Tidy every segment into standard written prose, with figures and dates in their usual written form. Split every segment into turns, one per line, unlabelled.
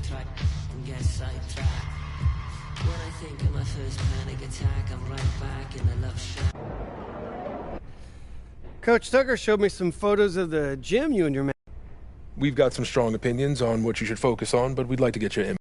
track and get sidetracked. When I think of my first panic attack, I'm right back in the love shack.
Coach Tucker showed me some photos of the gym you and your man.
We've got some strong opinions on what you should focus on, but we'd like to get your input.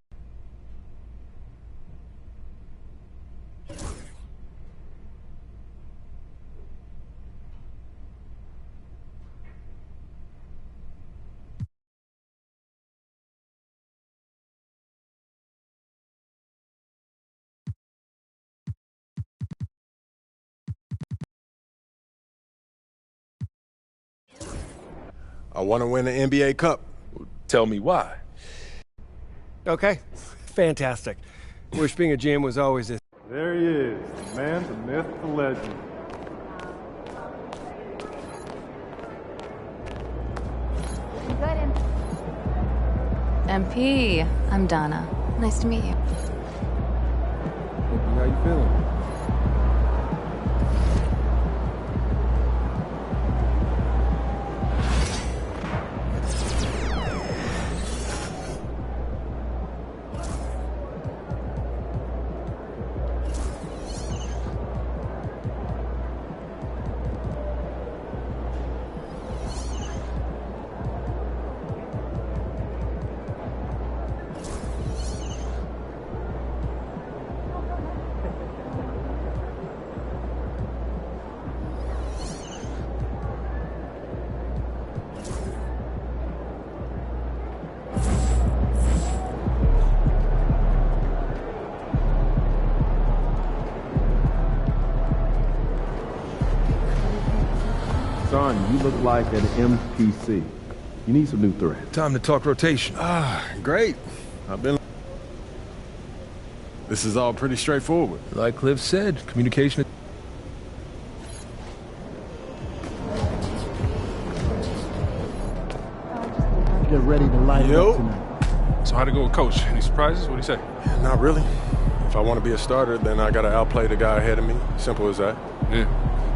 I want to win the NBA Cup.
Tell me why.
Okay, fantastic. Wish being a GM was always this.
There he is, the man, the myth, the legend.
Good. MP, I'm Donna. Nice to meet you.
How you feeling? Son, you look like an MPC. You need some new thread.
Time to talk rotation.
Great. This is all pretty straightforward.
Like Cliff said, communication.
Get ready to light it up tonight.
So how'd it go with Coach? Any surprises? What'd he say?
Not really. If I want to be a starter, then I got to outplay the guy ahead of me. Simple as that.
Yeah.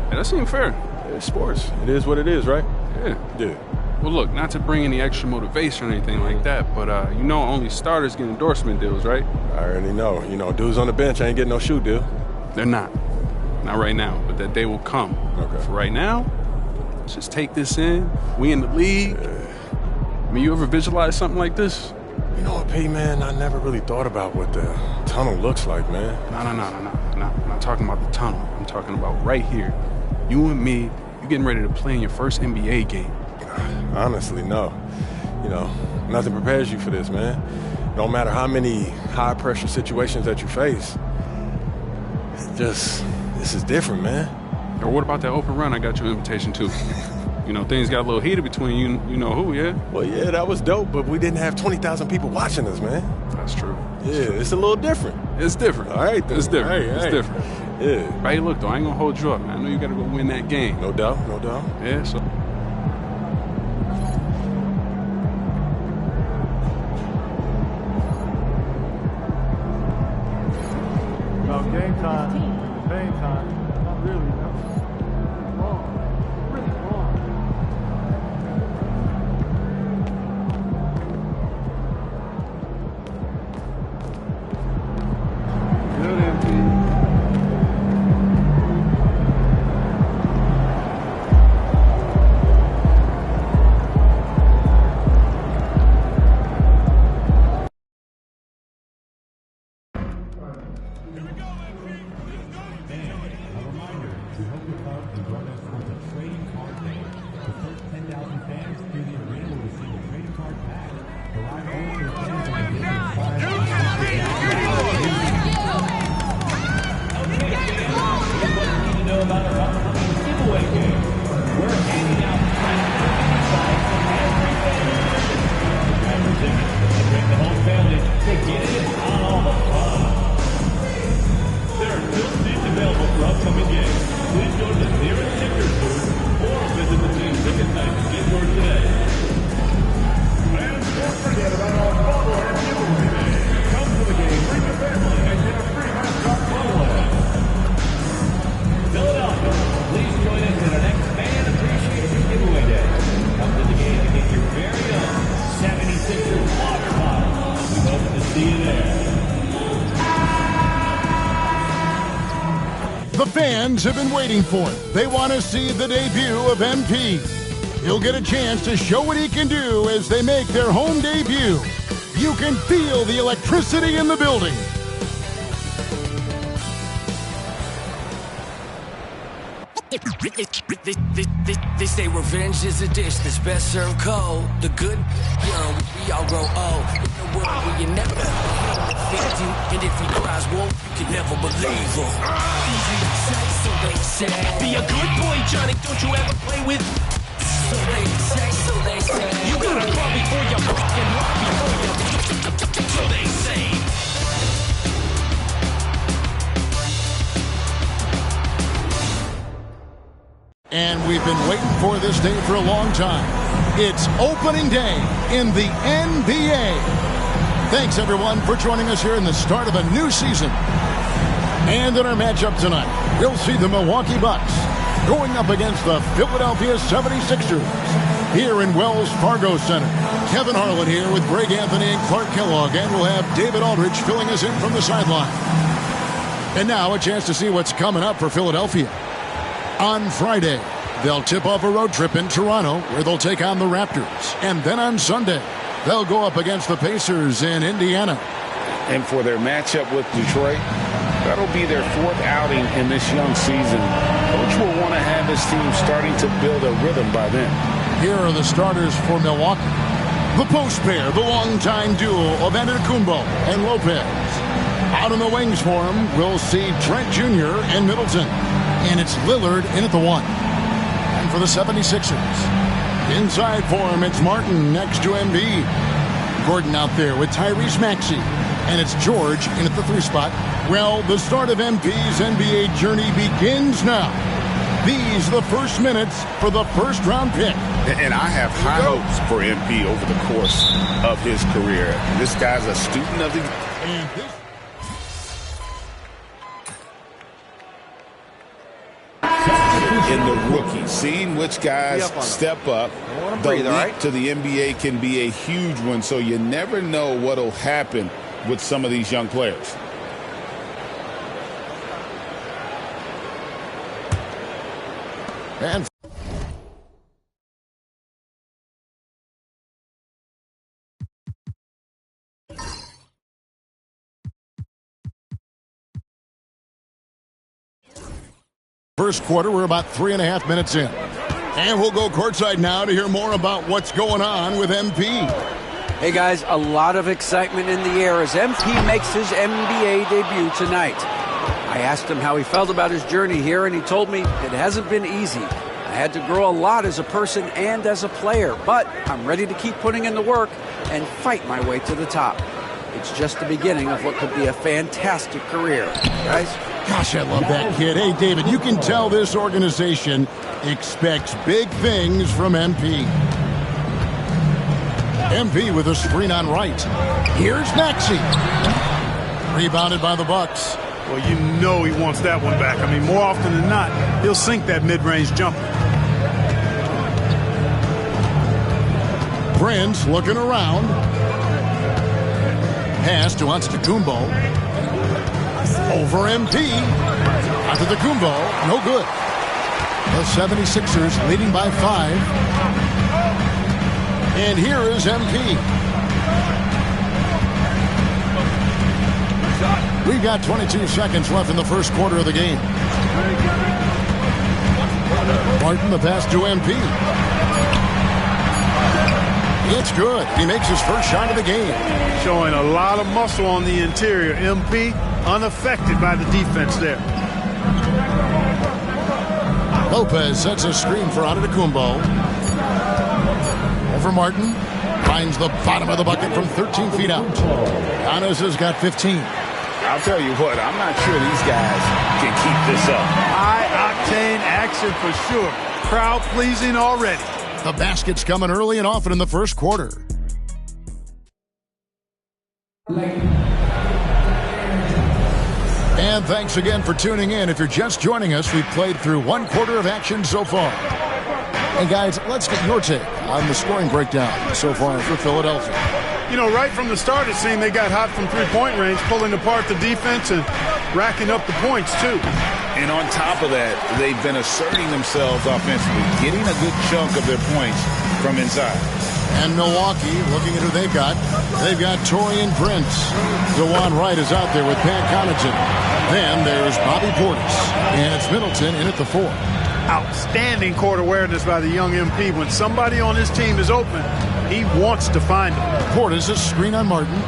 Hey, that seemed fair.
It's sports. It is what it is, right?
Yeah.
Yeah.
Well, look, not to bring any extra motivation or anything like that, but you know only starters get endorsement deals, right?
I already know. You know, dudes on the bench ain't getting no shoe deal.
They're not. Not right now, but that day will come.
Okay.
For right now, let's just take this in. We in the league. I mean, you ever visualize something like this?
You know what, P, man? I never really thought about what the tunnel looks like, man.
No. I'm not talking about the tunnel. I'm talking about right here. You and me, you getting ready to play in your first NBA game.
Honestly, no. You know, nothing prepares you for this, man. No matter how many high-pressure situations that you face, this is different, man.
Or what about that open run I got you an invitation to? You know, things got a little heated between you know who, yeah?
Well, yeah, that was dope, but we didn't have 20,000 people watching us, man.
That's true.
It's a little different.
It's different.
All right, then.
It's different.
Hey.
It's different.
Yeah.
Hey, look, though, I ain't gonna hold you up, man. I know you gotta go win that game.
No doubt.
Yeah, so...
No, game time. Game time. Not really, no. Really wrong. Good, MP.
fans have been waiting for it. They want to see the debut of MP. He'll get a chance to show what he can do as they make their home debut. You can feel the electricity in the building.
They say revenge is a dish that's best served cold. The good, young, we all grow old. In a world where you never defeat you, and if he cries wolf, you can never believe him. Easy to say, so they say. Be a good boy, Johnny. Don't you ever play with? So they say, so they say. You gotta crawl before you fucking walk before you. So they say.
And we've been waiting for this day for a long time. It's opening day in the NBA. Thanks, everyone, for joining us here in the start of a new season. And in our matchup tonight, we'll see the Milwaukee Bucks going up against the Philadelphia 76ers here in Wells Fargo Center. Kevin Harlan here with Greg Anthony and Clark Kellogg, and we'll have David Aldridge filling us in from the sideline. And now a chance to see what's coming up for Philadelphia. On Friday, they'll tip off a road trip in Toronto where they'll take on the Raptors. And then on Sunday, they'll go up against the Pacers in Indiana.
And for their matchup with Detroit, that'll be their fourth outing in this young season. Coach will want to have his team starting to build a rhythm by then.
Here are the starters for Milwaukee. The post pair, the longtime duo of Antetokounmpo and Lopez. Out on the wings for him, we'll see Trent Jr. and Middleton. And it's Lillard in at the 1. And for the 76ers, inside for him, it's Martin next to Embiid. Gordon out there with Tyrese Maxey. And it's George in at the 3 spot. Well, the start of MP's NBA journey begins now. These are the first minutes for the first-round pick.
And I have high hopes for MP over the course of his career. This guy's a student of the...
And this...
in the rookie, seeing which guys step up, the leap to the NBA can be a huge one, so you never know what will happen with some of these young players.
And first quarter, we're about 3.5 minutes in. And we'll go courtside now to hear more about what's going on with MP.
Hey, guys, a lot of excitement in the air as MP makes his NBA debut tonight. I asked him how he felt about his journey here, and he told me it hasn't been easy. I had to grow a lot as a person and as a player, but I'm ready to keep putting in the work and fight my way to the top. It's just the beginning of what could be a fantastic career. Guys?
Gosh, I love that kid. Hey, David, you can tell this organization expects big things from MP. MP with a screen on right. Here's Maxey. Rebounded by the Bucks.
Well, you know he wants that one back. I mean, more often than not, he'll sink that mid-range jumper.
Prince looking around. Pass to Antetokounmpo. Over MP. Antetokounmpo, no good. The 76ers leading by 5. And here is MP. We've got 22 seconds left in the first quarter of the game. Martin, the pass to MP. It's good. He makes his first shot of the game.
Showing a lot of muscle on the interior. MP unaffected by the defense there.
Lopez sets a screen for Antetokounmpo. Over Martin. Finds the bottom of the bucket from 13 feet out. Giannis has got 15.
I'll tell you what, I'm not sure these guys can keep this up.
High-octane action for sure. Crowd-pleasing already.
The basket's coming early and often in the first quarter. And thanks again for tuning in. If you're just joining us, we've played through 1 quarter of action so far. And guys, let's get your take on the scoring breakdown so far for Philadelphia.
You know, right from the start, it seemed they got hot from three-point range, pulling apart the defense and racking up the points, too.
And on top of that, they've been asserting themselves offensively, getting a good chunk of their points from inside.
And Milwaukee, looking at who they've got Taurean Prince. DeJuan Wright is out there with Pat Connaughton. Then there's Bobby Portis. And it's Middleton in at the 4.
Outstanding court awareness by the young MP. When somebody on his team is open, he wants to find him.
Portis, a screen on Martin.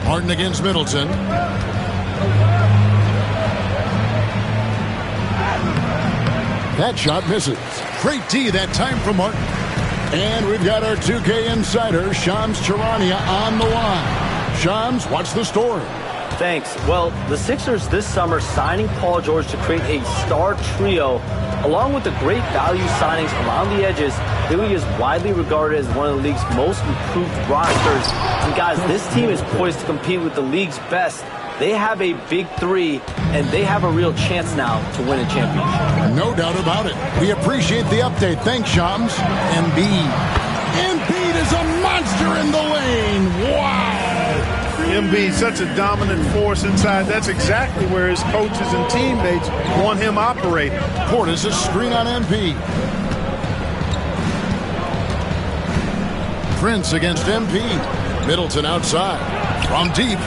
Martin against Middleton. That shot misses. Great D that time from Martin. And we've got our 2K insider, Shams Charania, on the line. Shams, what's the story?
Thanks. Well, the Sixers this summer signing Paul George to create a star trio, along with the great value signings around the edges, Philly is widely regarded as one of the league's most improved rosters. And guys, this team is poised to compete with the league's best. They have a big three, and they have a real chance now to win a championship.
No doubt about it. We appreciate the update. Thanks, Shams. Embiid. Embiid is a monster in the lane. Wow.
Embiid, such a dominant force inside. That's exactly where his coaches and teammates want him operating.
Portis a screen on MP. Prince against MP. Middleton outside. From deep.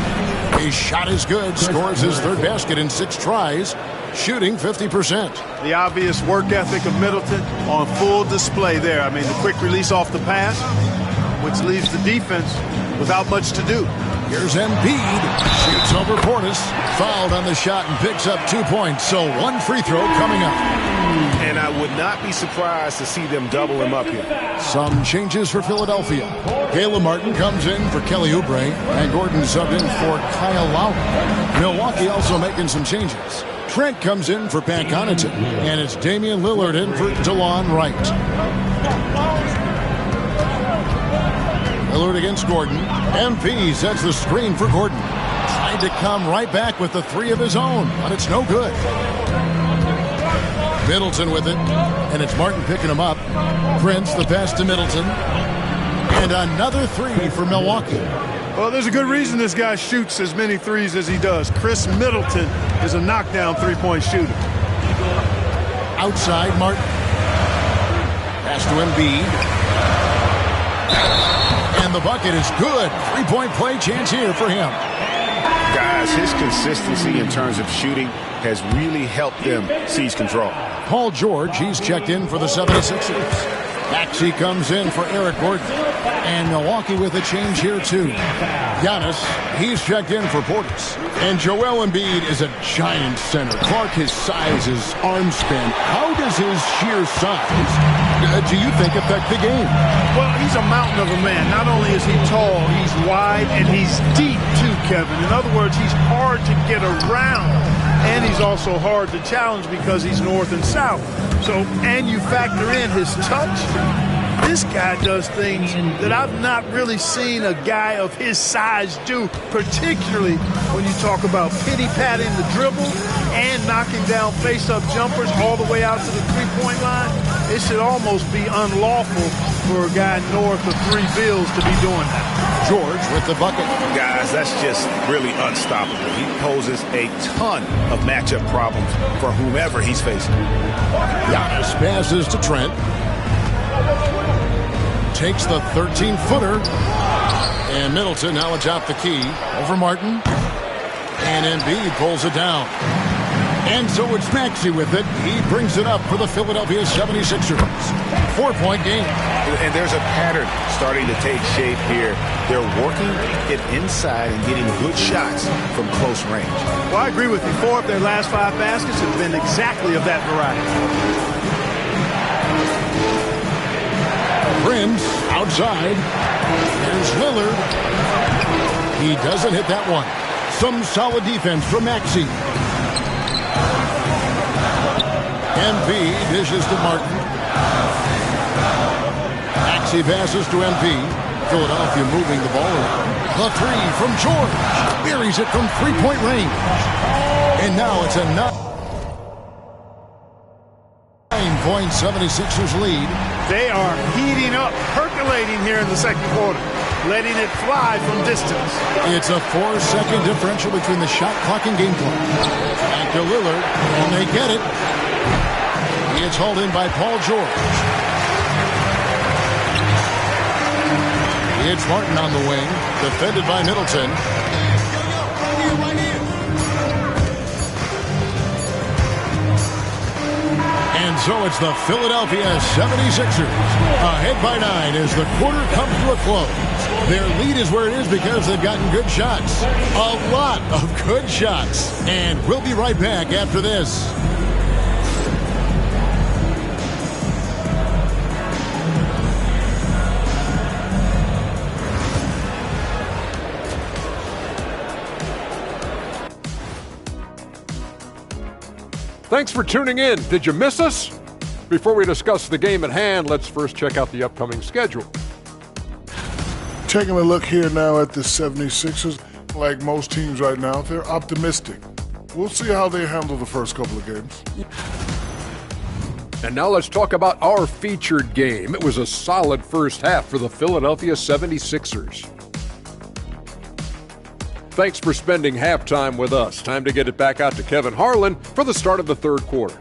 His shot is good. Scores his third basket in 6 tries. Shooting 50%.
The obvious work ethic of Middleton on full display there. I mean, the quick release off the pass, which leaves the defense without much to do.
Here's Embiid. Shoots over Portis. Fouled on the shot and picks up 2 points. So 1 free throw coming up.
And I would not be surprised to see them double him up here.
Some changes for Philadelphia. Caleb Martin comes in for Kelly Oubre. And Gordon subbed in for Kyle Lowry. Milwaukee also making some changes. Trent comes in for Pat Connaughton. And it's Damian Lillard in for DeJuan Wright. Lillard against Gordon. MP sets the screen for Gordon. Tried to come right back with the 3 of his own, but it's no good. Middleton with it, and it's Martin picking him up. Prince, the pass to Middleton. And another 3 for Milwaukee.
Well, there's a good reason this guy shoots as many threes as he does. Chris Middleton is a knockdown three-point shooter.
Outside, Martin. Pass to Embiid. And the bucket is good. 3-point play chance here for him.
Guys, his consistency in terms of shooting has really helped them seize control.
Paul George, he's checked in for the 76ers. Maxey comes in for Eric Gordon. And Milwaukee with a change here, too. Giannis, he's checked in for Portis. And Joel Embiid is a giant center. Clark, his size, his arm span. How does his sheer size, do you think, affect the game?
Well, he's a mountain of a man. Not only is he tall, he's wide, and he's deep, too, Kevin. In other words, he's hard to get around. And he's also hard to challenge because he's north and south. So, and you factor in his touch. This guy does things that I've not really seen a guy of his size do, particularly when you talk about pity-patting the dribble and knocking down face-up jumpers all the way out to the three-point line. It should almost be unlawful for a guy north of 3 bills to be doing that.
George with the bucket.
Guys, that's just really unstoppable. He poses a ton of matchup problems for whomever he's facing.
Giannis passes to Trent. Takes the 13-footer. And Middleton now atop the key. Over Martin. And Embiid pulls it down. And so it's Maxey with it. He brings it up for the Philadelphia 76ers. 4-point game.
And there's a pattern starting to take shape here. They're working it inside and getting good shots from close range.
Well, I agree with you. 4 of their last 5 baskets have been exactly of that variety.
Prince outside. There's Lillard. He doesn't hit that one. Some solid defense from Maxey. MP dishes to Martin. Maxey passes to MP. Philadelphia moving the ball around. The 3 from George. Buries it from 3-point range. And now it's a 9-point 76ers lead.
They are heating up, percolating here in the second quarter. letting it fly from distance.
It's a 4-second differential between the shot clock and game clock. Back to Lillard, and they get it. It's hauled in by Paul George. It's Martin on the wing, defended by Middleton. And so it's the Philadelphia 76ers ahead by 9 as the quarter comes to a close. Their lead is where it is because they've gotten good shots. A lot of good shots. And we'll be right back after this.
Thanks for tuning in. Did you miss us? Before we discuss the game at hand, let's first check out the upcoming schedule.
Taking a look here now at the 76ers, like most teams right now, they're optimistic. We'll see how they handle the first couple of games.
And now let's talk about our featured game. It was a solid first half for the Philadelphia 76ers. Thanks for spending halftime with us. Time to get it back out to Kevin Harlan for the start of the third quarter.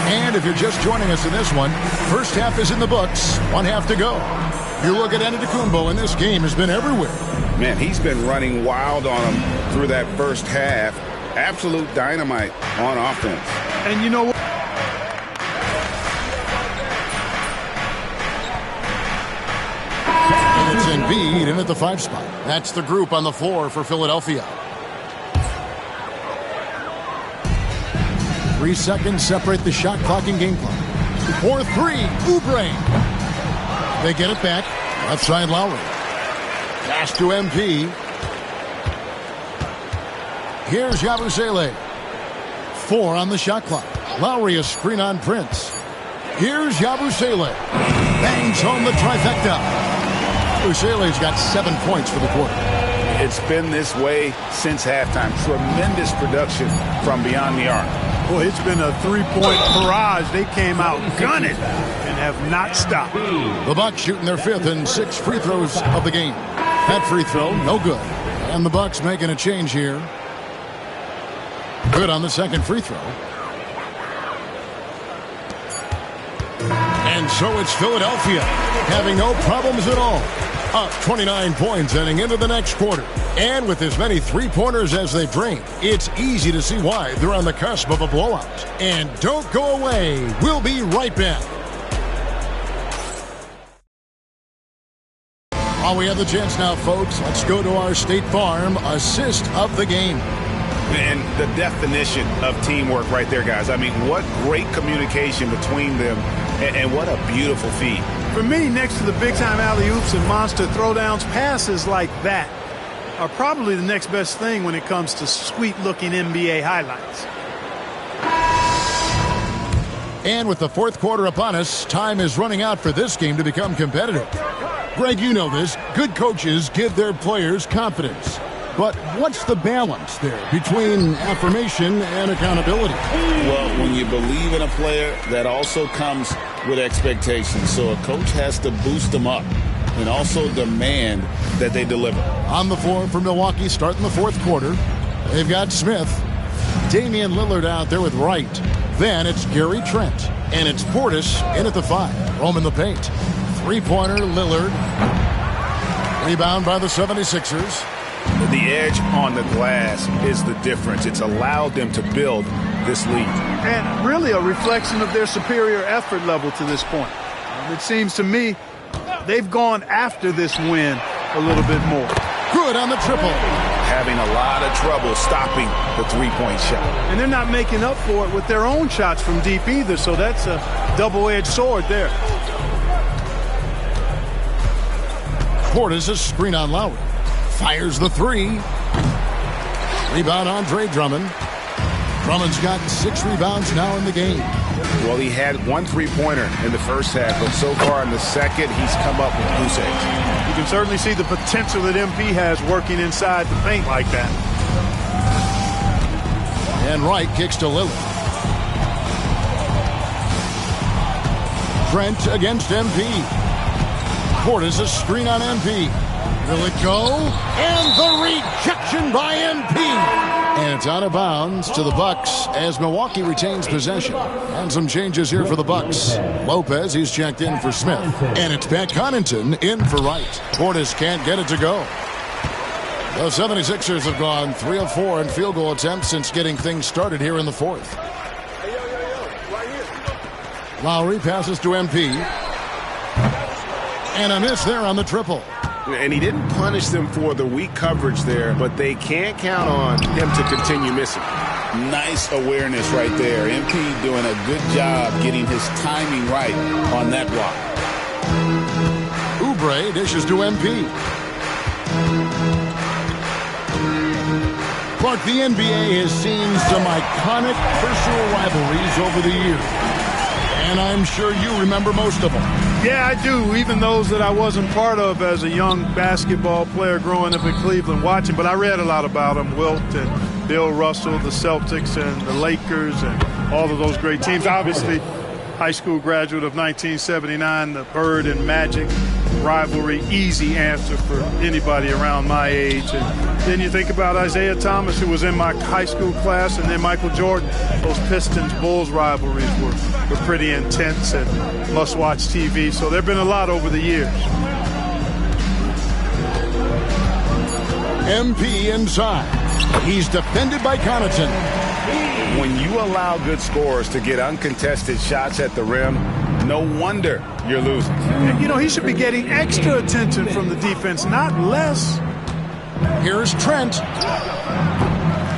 And if you're just joining us in this one, first half is in the books, one half to go. You look at Antetokounmpo, and this game has been everywhere.
Man, he's been running wild on him through that first half. Absolute dynamite on offense.
And you know what?
And it's Embiid in at the 5 spot. That's the group on the floor for Philadelphia. 3 seconds separate the shot clock and game clock. 4-3, Oubre. They get it back. Left side Lowry. Pass to MP. Here's Yabusele. 4 on the shot clock. Lowry a screen on Prince. Here's Yabusele. Bangs home the trifecta. Yabusele's got 7 points for the quarter.
It's been this way since halftime. Tremendous production from beyond the arc.
Boy, it's been a 3-point barrage. They came out gunning and have not stopped.
The Bucks shooting their 5th and 6th free throws of the game. That free throw, no good. And the Bucks making a change here. Good on the second free throw. And so it's Philadelphia having no problems at all. Up 29 points heading into the next quarter. And with as many three-pointers as they've drained, it's easy to see why they're on the cusp of a blowout. And don't go away. We'll be right back. While we have the chance now, folks, let's go to our State Farm assist of the game.
And the definition of teamwork right there, guys. I mean, what great communication between them, and what a beautiful feat.
For me, next to the big-time alley-oops and monster throwdowns, passes like that are probably the next best thing when it comes to sweet-looking NBA highlights.
And with the fourth quarter upon us, time is running out for this game to become competitive. Greg, you know this. Good coaches give their players confidence. But what's the balance there between affirmation and accountability?
Well, when you believe in a player, that also comes with expectations. So a coach has to boost them up and also demand that they deliver.
On the floor for Milwaukee starting the fourth quarter, they've got Smith. Damian Lillard out there with Wright. Then it's Gary Trent. And it's Portis in at the 5. Roaming the paint. Three-pointer, Lillard. Rebound by the 76ers.
The edge on the glass is the difference. It's allowed them to build this lead.
And really a reflection of their superior effort level to this point. It seems to me they've gone after this win a little bit more.
Good on the triple.
Having a lot of trouble stopping the three-point shot. And
they're not making up for it with their own shots from deep either, so that's a double-edged sword there.
Portis a screen on Lowry. Fires the 3. Rebound Andre Drummond. Drummond's got 6 rebounds now in the game.
Well, he had 1 3-pointer in the first half, but so far in the second, he's come up with goose eggs.
You can certainly see the potential that MP has working inside the paint like that.
And Wright kicks to Lillard. Trent against MP. Portis a screen on MP. Will it go? And the rejection by MP. And it's out of bounds to the Bucks as Milwaukee retains possession. And some changes here for the Bucks. Lopez, he's checked in for Smith. And it's Pat Connaughton in for Wright. Portis can't get it to go. The 76ers have gone 3 of 4 in field goal attempts since getting things started here in the fourth. Lowry passes to MP. And a miss there on the triple.
And he didn't punish them for the weak coverage there, but they can't count on him to continue missing. Nice awareness right there. MP doing a good job getting his timing right on that block.
Oubre dishes to MP. Clark, the NBA has seen some iconic personal rivalries over the years. And I'm sure you remember most of them.
Yeah, I do, even those that I wasn't part of as a young basketball player growing up in Cleveland watching. But I read a lot about them, Wilt and Bill Russell, the Celtics and the Lakers and all of those great teams. Obviously, high school graduate of 1979, the Bird and Magic rivalry, easy answer for anybody around my age. And then you think about Isaiah Thomas, who was in my high school class, and then Michael Jordan. Those Pistons-Bulls rivalries were pretty intense and must-watch TV. So there have been a lot over the years.
MP inside. He's defended by Connaughton.
When you allow good scorers to get uncontested shots at the rim, no wonder you're losing.
And, you know, he should be getting extra attention from the defense, not less.
Here's Trent.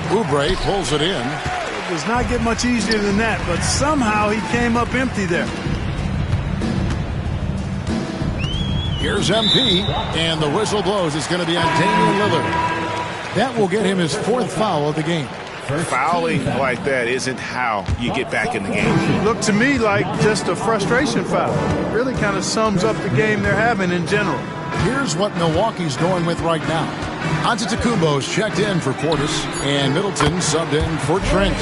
Oubre pulls it in.
It does not get much easier than that, but somehow he came up empty there.
Here's MP, and the whistle blows. It's going to be on Damian Lillard. That will get him his 4th foul of the game.
Fouling like that isn't how you get back in the game.
Looked to me like just a frustration foul. It really kind of sums up the game they're having in general.
Here's what Milwaukee's going with right now. Antetokounmpo's checked in for Portis, and Middleton subbed in for Trent.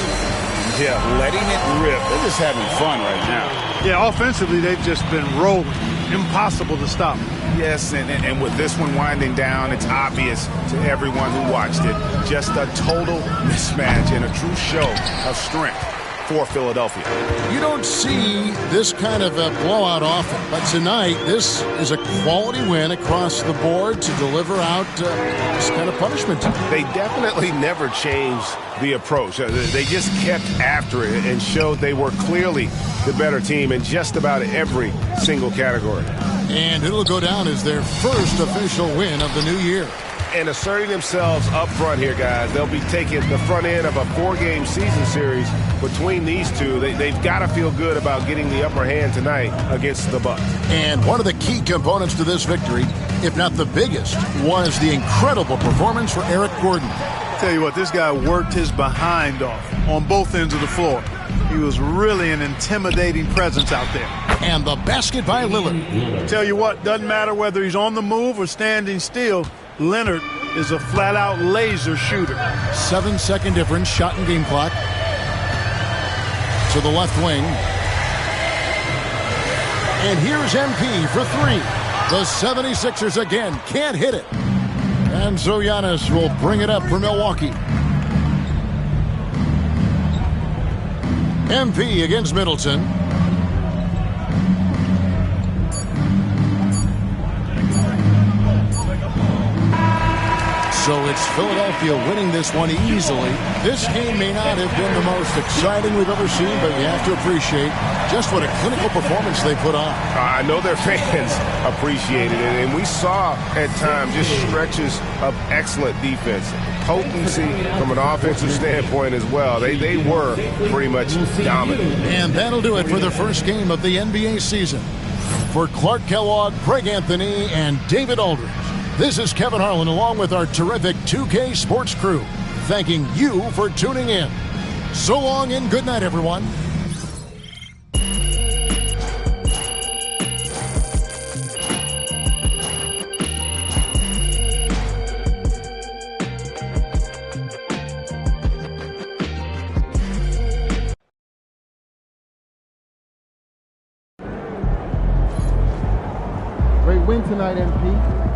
Yeah, letting it rip. They're just having fun right now.
Yeah, offensively, they've just been rolling. Impossible to stop.
Yes, and with this one winding down, it's obvious to everyone who watched it. Just a total mismatch and a true show of strength for Philadelphia.
You don't see this kind of a blowout often, but tonight this is a quality win across the board to deliver out this kind of punishment.
They definitely never changed the approach. They just kept after it and showed they were clearly the better team in just about every single category.
And it'll go down as their first official win of the new year.
And asserting themselves up front here, guys. They'll be taking the front end of a 4-game season series between these two. They've got to feel good about getting the upper hand tonight against the Bucks.
And one of the key components to this victory, if not the biggest, was the incredible performance for Eric Gordon.
Tell you what, this guy worked his behind off on both ends of the floor. He was really an intimidating presence out there.
And the basket by Lillard.
Tell you what, doesn't matter whether he's on the move or standing still, Leonard is a flat-out laser shooter.
7-second difference, shot and game clock. To the left wing. And here's MP for 3. The 76ers again can't hit it. And so Giannis will bring it up for Milwaukee. MP against Middleton. So it's Philadelphia winning this one easily. This game may not have been the most exciting we've ever seen, but you have to appreciate just what a clinical performance they put on.
I know their fans appreciated it, and we saw at times just stretches of excellent defense. Potency from an offensive standpoint as well. They were pretty much dominant.
And that'll do it for the first game of the NBA season. For Clark Kellogg, Craig Anthony, and David Aldridge, this is Kevin Harlan along with our terrific 2K Sports crew, thanking you for tuning in. So long and good night, everyone.
tonight, MP.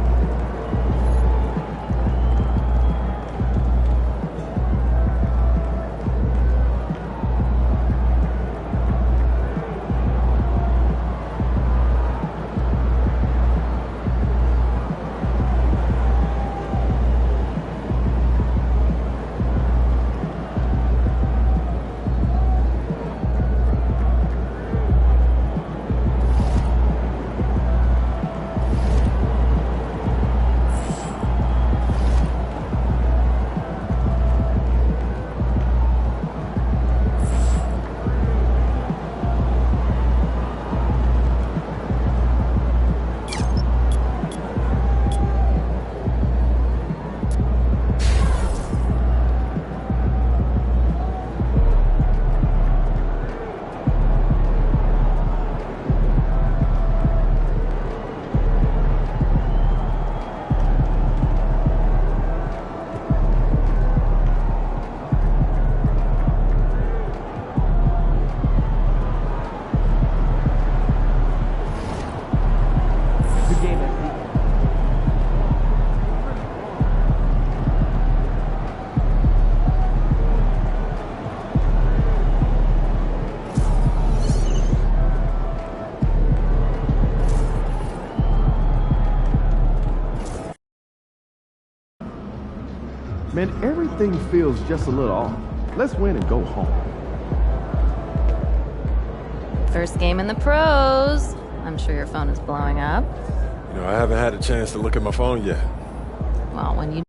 Man, everything feels just a little off. Let's win and go home.
First game in the pros. I'm sure your phone is blowing up.
You know, I haven't had a chance to look at my phone yet.
Well, when you